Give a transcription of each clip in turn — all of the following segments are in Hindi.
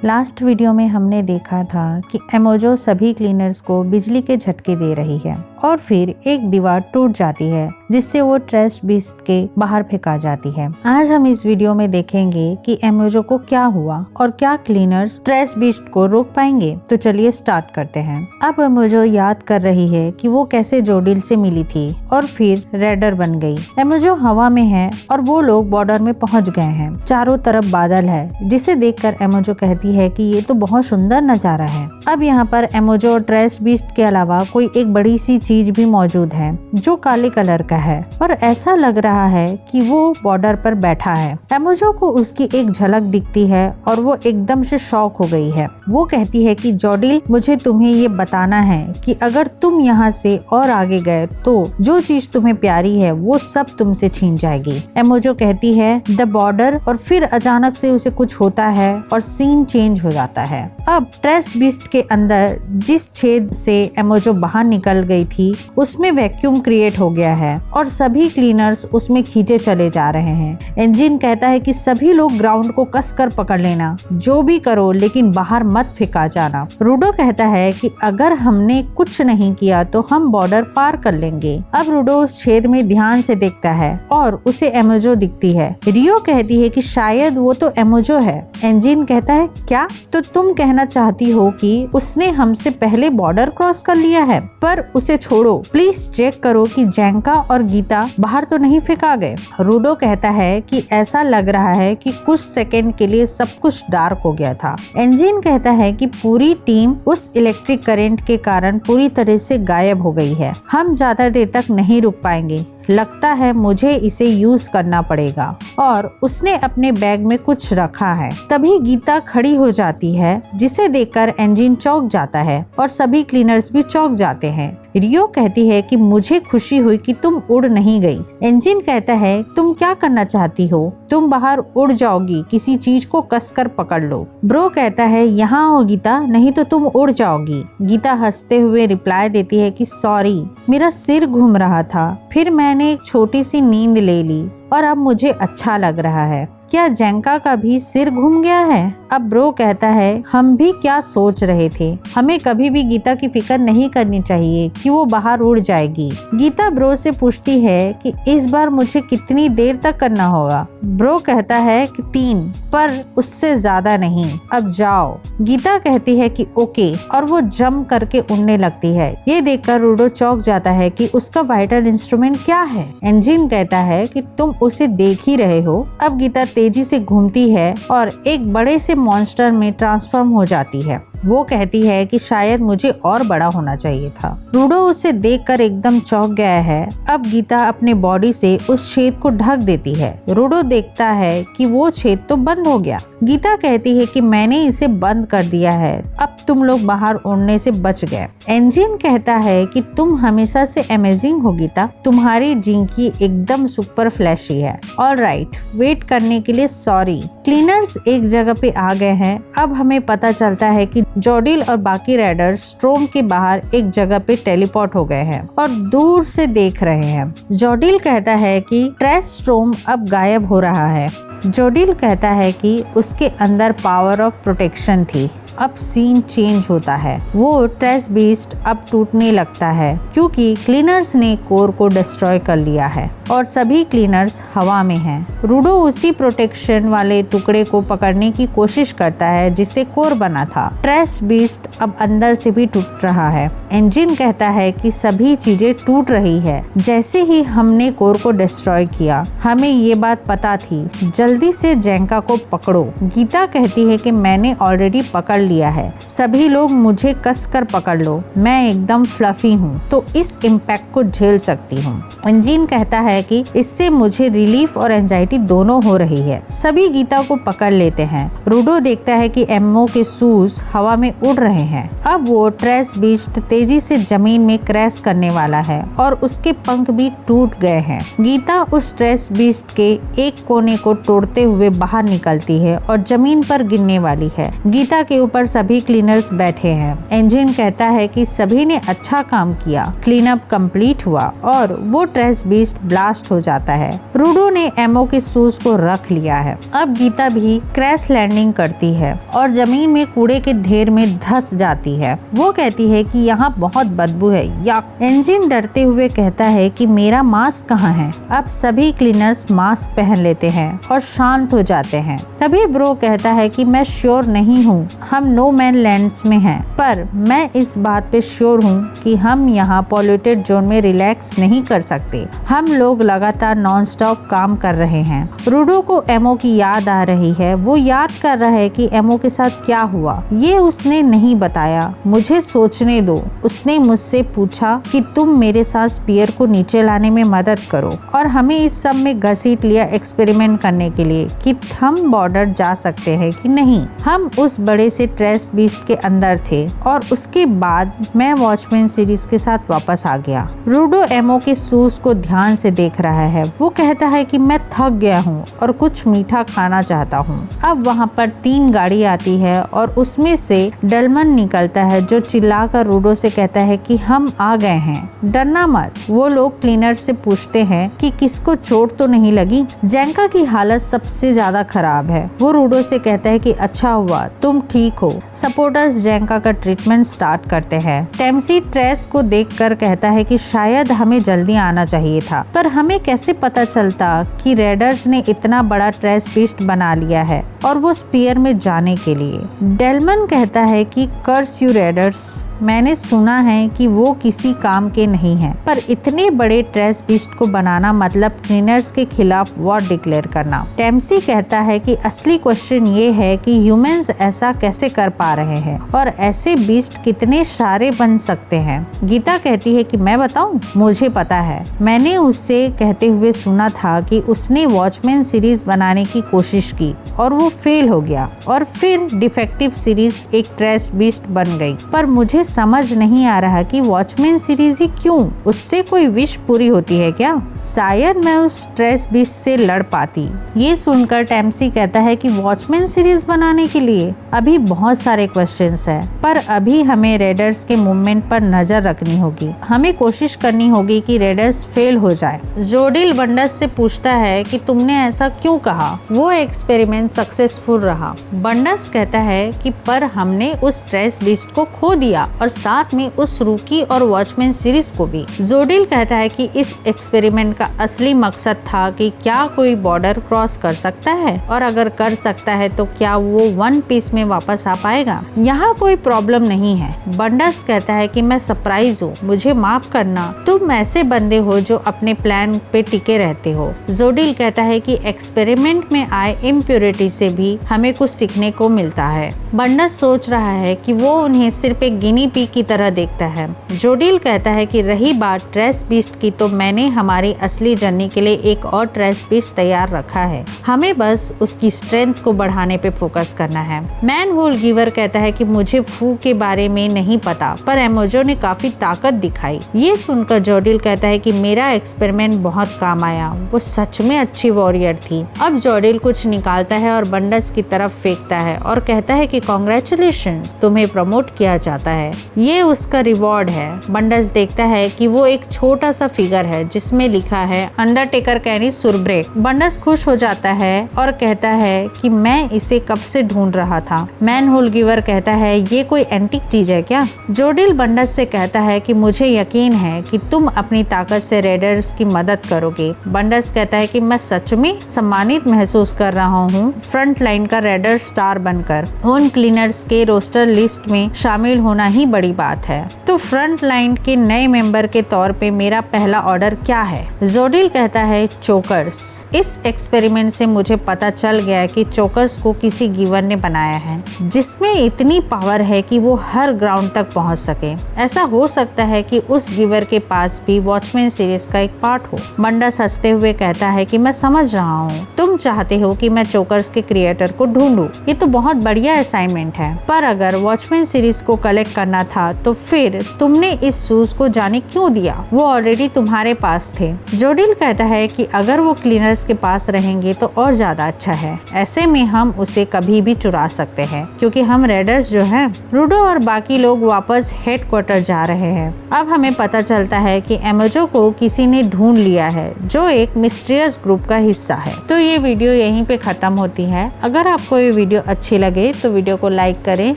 लास्ट वीडियो में हमने देखा था कि एमोजो सभी क्लीनर्स को बिजली के झटके दे रही है और फिर एक दीवार टूट जाती है जिससे वो ट्रैश बीस्ट के बाहर फेंका जाती है। आज हम इस वीडियो में देखेंगे कि एमोजो को क्या हुआ और क्या क्लीनर्स ट्रैश बीस्ट को रोक पाएंगे। तो चलिए स्टार्ट करते हैं। अब एमोजो याद कर रही है कि वो कैसे जोडिल से मिली थी और फिर रेडर बन गई। एमोजो हवा में है और वो लोग बॉर्डर में पहुंच गए हैं। चारों तरफ बादल है जिसे देखकर एमोजो कहती है कि ये तो बहुत सुंदर नजारा है। अब यहाँ पर एमोजो और ट्रैश बीस्ट के अलावा कोई एक बड़ी सी चीज भी मौजूद है जो काले कलर का है और ऐसा लग रहा है कि वो बॉर्डर पर बैठा है। एमोजो को उसकी एक झलक दिखती है और वो एकदम से शॉक हो गई है। वो कहती है कि जोडिल, मुझे तुम्हें ये बताना है कि अगर तुम यहाँ से और आगे गए तो जो चीज तुम्हें प्यारी है वो सब तुमसे छीन जाएगी। एमोजो कहती है द बॉर्डर और फिर अचानक से उसे कुछ होता है और सीन चेंज हो जाता है। अब ट्रैश बीस्ट के अंदर जिस छेद से एमोजो बाहर निकल गई थी उसमें वैक्यूम क्रिएट हो गया है और सभी क्लीनर्स उसमें खींचे चले जा रहे हैं। इंजन कहता है कि सभी लोग ग्राउंड को कसकर पकड़ लेना, जो भी करो लेकिन बाहर मत फेंका जाना। रूडो कहता है कि अगर हमने कुछ नहीं किया तो हम बॉर्डर पार कर लेंगे। अब रूडो उस छेद में ध्यान से देखता है और उसे एमोजो दिखती है। रियो कहती है कि शायद वो तो एमोजो है। इंजन कहता है क्या? तो तुम कहना चाहती हो कि उसने हमसे पहले बॉर्डर क्रॉस कर लिया है? पर उसे छोड़ो, प्लीज चेक करो कि जैंका और गीता बाहर तो नहीं फेंका गए। रूडो कहता है कि ऐसा लग रहा है कि कुछ सेकंड के लिए सब कुछ डार्क हो गया था। इंजन कहता है कि पूरी टीम उस इलेक्ट्रिक करंट के कारण पूरी तरह से गायब हो गई है। हम ज्यादा देर तक नहीं रुक पाएंगे, लगता है मुझे इसे यूज करना पड़ेगा। और उसने अपने बैग में कुछ रखा है। तभी गीता खड़ी हो जाती है जिसे देखकर इंजन चौंक जाता है और सभी क्लीनर्स भी चौंक जाते हैं। रियो कहती है कि मुझे खुशी हुई कि तुम उड़ नहीं गई। इंजन कहता है तुम क्या करना चाहती हो? तुम बाहर उड़ जाओगी, किसी चीज को कसकर पकड़ लो। ब्रो कहता है यहाँ आओ गीता, नहीं तो तुम उड़ जाओगी। गीता हंसते हुए रिप्लाई देती है कि सॉरी, मेरा सिर घूम रहा था, फिर मैंने एक छोटी सी नींद ले ली और अब मुझे अच्छा लग रहा है। क्या जैंका का भी सिर घूम गया है? अब ब्रो कहता है हम भी क्या सोच रहे थे, हमें कभी भी गीता की फिक्र नहीं करनी चाहिए कि वो बाहर उड़ जाएगी। गीता ब्रो से पूछती है कि इस बार मुझे कितनी देर तक करना होगा? ब्रो कहता है कि 3, पर उससे ज्यादा नहीं, अब जाओ। गीता कहती है कि ओके और वो जंप करके उड़ने लगती है। ये देखकर रूडो चौंक जाता है कि उसका वाइटल इंस्ट्रूमेंट क्या है। इंजन कहता है कि तुम उसे देख ही रहे हो। अब गीता तेजी से घूमती है और एक बड़े से मॉन्स्टर में ट्रांसफॉर्म हो जाती है। वो कहती है कि शायद मुझे और बड़ा होना चाहिए था। रूडो उसे देखकर एकदम चौंक गया है। अब गीता अपने बॉडी से उस छेद को ढक देती है। रूडो देखता है कि वो छेद तो बंद हो गया। गीता कहती है कि मैंने इसे बंद कर दिया है, अब तुम लोग बाहर उड़ने से बच गए। इंजन कहता है कि तुम हमेशा से अमेजिंग हो गीता, तुम्हारी जिंकी एकदम सुपर फ्लैशी है। ऑलराइट, वेट करने के लिए सॉरी। क्लीनर्स एक जगह पे आ गए हैं। अब हमें पता चलता है कि जोडिल और बाकी राइडर स्ट्रोम के बाहर एक जगह पे टेलीपोर्ट हो गए हैं और दूर से देख रहे हैं। जोडिल कहता है कि ट्रैश स्ट्रोम अब गायब हो रहा है। जोडिल कहता है कि उसके अंदर पावर ऑफ प्रोटेक्शन थी। अब सीन चेंज होता है। वो ट्रैश बीस्ट अब टूटने लगता है क्योंकि क्लीनर्स ने कोर को डिस्ट्रॉय कर लिया है और सभी क्लीनर्स हवा में हैं। रूडो उसी प्रोटेक्शन वाले टुकड़े को पकड़ने की कोशिश करता है जिससे कोर बना था। ट्रैश बीस्ट अब अंदर से भी टूट रहा है। इंजन कहता है कि सभी चीजें टूट रही है जैसे ही हमने कोर को डिस्ट्रॉय किया। हमें ये बात पता थी, जल्दी से जैंका को पकड़ो। गीता कहती है कि मैंने ऑलरेडी पकड़ लिया है, सभी लोग मुझे कसकर पकड़ लो, मैं एकदम फ्लफी हूँ तो इस इम्पैक्ट को झेल सकती हूँ। इंजन कहता है कि इससे मुझे रिलीफ और एंजाइटी दोनों हो रही है। सभी गीता को पकड़ लेते हैं। रूडो देखता है कि एमओ के शूज हवा में उड़ रहे हैं। अब वो ट्रैश बीस्ट तेजी से जमीन में क्रैश करने वाला है और उसके पंख भी टूट गए हैं। गीता उस ट्रैश बीस्ट के एक कोने को तोड़ते हुए बाहर निकलती है और जमीन पर गिरने वाली है। गीता के ऊपर सभी क्लीनर क्लीनर्स बैठे हैं। एंजिन कहता है कि सभी ने अच्छा काम किया, क्लीन अप कंप्लीट हुआ और वो ट्रेश बीस्ट ब्लास्ट हो जाता है। रूडो ने एमओ के शूज को रख लिया है। अब गीता भी क्रैश लैंडिंग करती है और जमीन में कूड़े के ढेर में धंस जाती है। वो कहती है कि यहाँ बहुत बदबू है। या एंजिन डरते हुए कहता है कि मेरा मास्क कहाँ है। अब सभी क्लीनर्स मास्क पहन लेते हैं और शांत हो जाते हैं। तभी ब्रो कहता है कि मैं श्योर नहीं हूँ, हम नो मैन लैंड्स में हैं, पर मैं इस बात पे श्योर हूँ कि हम यहाँ पॉल्यूटेड जोन में रिलैक्स नहीं कर सकते। हम लोग लगातार नॉन स्टॉप काम कर रहे हैं। रूडो को एमओ की याद आ रही है। वो याद कर रहा है कि एमओ के साथ क्या हुआ। ये उसने नहीं बताया, मुझे सोचने दो। उसने मुझसे पूछा कि तुम मेरे साथ स्पीयर को नीचे लाने में मदद करो और हमें इस सब में घसीट लिया एक्सपेरिमेंट करने के लिए कि हम बॉर्डर जा सकते हैं कि नहीं। हम उस बड़े से ट्रेश बीस्ट के अंदर थे और उसके बाद मैं वॉचमैन सीरीज के साथ वापस आ गया। रूडो एमओ के शूज को ध्यान से देख रहा है। वो कहता है कि मैं थक गया हूँ और कुछ मीठा खाना चाहता हूँ। अब वहाँ पर 3 गाड़ी आती है और उसमें से डलमन निकलता है जो चिल्लाकर रूडो से कहता है कि हम आ गए हैं, डरना मत। वो लोग क्लीनर से पूछते हैं कि किसको चोट तो नहीं लगी। जेंका की हालत सबसे ज्यादा खराब है। वो रूडो से कहता है कि अच्छा हुआ तुम ठीक हो। सपोर्टर्स जेंका का ट्रीटमेंट स्टार्ट करते हैं। टेम्सी ट्रेस को देखकर कहता है कि शायद हमें जल्दी आना चाहिए था, पर हमें कैसे पता चलता कि रेडर्स ने इतना बड़ा ट्रेस बीस्ट बना लिया है और वो स्पीयर में जाने के लिए। डेलमन कहता है कि कर्स यू रेडर्स, मैंने सुना है कि वो किसी काम के नहीं हैं, पर इतने बड़े ट्रेश बीस्ट को बनाना मतलब क्लीनर्स के खिलाफ वॉर डिक्लेयर करना। टेम्सी कहता है कि असली क्वेश्चन ये है कि ह्यूमंस ऐसा कैसे कर पा रहे हैं और ऐसे बीस्ट कितने सारे बन सकते हैं। गीता कहती है कि मैं बताऊं, मुझे पता है। मैंने उससे कहते हुए सुना था कि उसने वॉचमैन सीरीज बनाने की कोशिश की और वो फेल हो गया और फिर डिफेक्टिव सीरीज एक ट्रेश बीस्ट बन गई। पर मुझे समझ नहीं आ रहा कि वॉचमैन सीरीज ही क्यों, उससे कोई विश पूरी होती है क्या? शायद मैं उस ट्रेश बीस्ट से लड़ पाती। ये सुनकर टेम्सी कहता है कि वॉचमैन सीरीज बनाने के लिए अभी बहुत सारे क्वेश्चंस हैं, पर अभी हमें रेडर्स के मूवमेंट पर नजर रखनी होगी। हमें कोशिश करनी होगी कि रेडर्स फेल हो जाए। जोडिल बंडस से पूछता है कि तुमने ऐसा क्यों कहा? वो एक्सपेरिमेंट सक्सेसफुल रहा। बंडस कहता है कि पर हमने उस ट्रेश बीस्ट को खो दिया और साथ में उस रूकी और वॉचमैन सीरीज को भी। जोडिल कहता है कि इस एक्सपेरिमेंट का असली मकसद था कि क्या कोई बॉर्डर क्रॉस कर सकता है और अगर कर सकता है तो क्या वो वन पीस में वापस आ पाएगा। यहाँ कोई प्रॉब्लम नहीं है। बंडस कहता है कि मैं सरप्राइज हूँ, मुझे माफ करना, तुम ऐसे बंदे हो जो अपने प्लान पे टिके रहते हो। जोडिल कहता है कि एक्सपेरिमेंट में आए इम्प्योरिटी से भी हमें कुछ सीखने को मिलता है। बंडस सोच रहा है कि वो उन्हें सिर्फ एक गिनी पिग की तरह देखता है। जोडिल कहता है कि रही बात ट्रेश बीस्ट की, तो मैंने हमारी असली जर्नी के लिए एक और ट्रेश बीस्ट तैयार रखा है। हमें बस उसकी स्ट्रेंथ को बढ़ाने पे फोकस करना है। मैन होल गिवर कहता है कि मुझे फू के बारे में नहीं पता, पर एमोजो ने काफी ताकत दिखाई। ये सुनकर जोडिल कहता है कि मेरा एक्सपेरिमेंट बहुत काम आया, वो सच में अच्छी वॉरियर थी। अब जोडिल कुछ निकालता है और बंडस की तरफ फेंकता है और कहता है कि कांग्रेचुलेशंस, तुम्हें प्रमोट किया जाता है, ये उसका रिवॉर्ड है। बंडस देखता है कि वो एक छोटा सा फिगर है जिसमें लिखा है अंडरटेकर कैनी सुरब्रेक। बंडस खुश हो जाता है और कहता है कि मैं इसे कब से ढूंढ रहा था। मैन होल गिवर कहता है ये कोई एंटीक चीज है क्या? जोडिल बंडस से कहता है कि मुझे यकीन है कि तुम अपनी ताकत से रेडर्स की मदद करोगे। बंडस कहता है कि मैं सच में सम्मानित महसूस कर रहा हूँ फ्रंट लाइन का रेडर स्टार बनकर। उन क्लीनर्स के रोस्टर लिस्ट में शामिल होना ही बड़ी बात है। तो फ्रंट लाइन के नए मेंबर के तौर पे मेरा पहला ऑर्डर क्या है? जोडिल कहता है चोकर्स। इस एक्सपेरिमेंट से मुझे पता चल गया कि चोकर्स को किसी गिवर ने बनाया है जिसमें इतनी पावर है कि वो हर ग्राउंड तक पहुंच सके। ऐसा हो सकता है कि उस गिवर के पास भी वॉचमैन सीरीज का एक पार्ट हो। बंडस हंसते हुए कहता है कि मैं समझ रहा हूँ, तुम चाहते हो कि मैं चोकर्स के क्रिएटर को ढूंढूं। ये तो बहुत बढ़िया असाइनमेंट है, पर अगर वॉचमैन सीरीज को कलेक्ट करना था तो फिर तुमने इस शूज को जाने क्यों दिया? वो ऑलरेडी तुम्हारे पास थे। जोडिल कहता है कि अगर वो क्लीनर्स के पास रहेंगे तो और ज्यादा अच्छा है। ऐसे में हम उसे कभी भी चुरा सकते हैं क्योंकि हम रेडर कमांडर्स जो हैं, रूडो और बाकी लोग वापस हेडक्वार्टर जा रहे हैं। अब हमें पता चलता है कि एमोजो को किसी ने ढूंढ लिया है जो एक मिस्टीरियस ग्रुप का हिस्सा है। तो ये वीडियो यहीं पे खत्म होती है। अगर आपको ये वीडियो अच्छी लगे तो वीडियो को लाइक करें,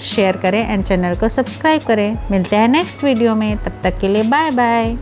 शेयर करें एंड चैनल को सब्सक्राइब करें। मिलते हैं नेक्स्ट वीडियो में, तब तक के लिए बाय बाय।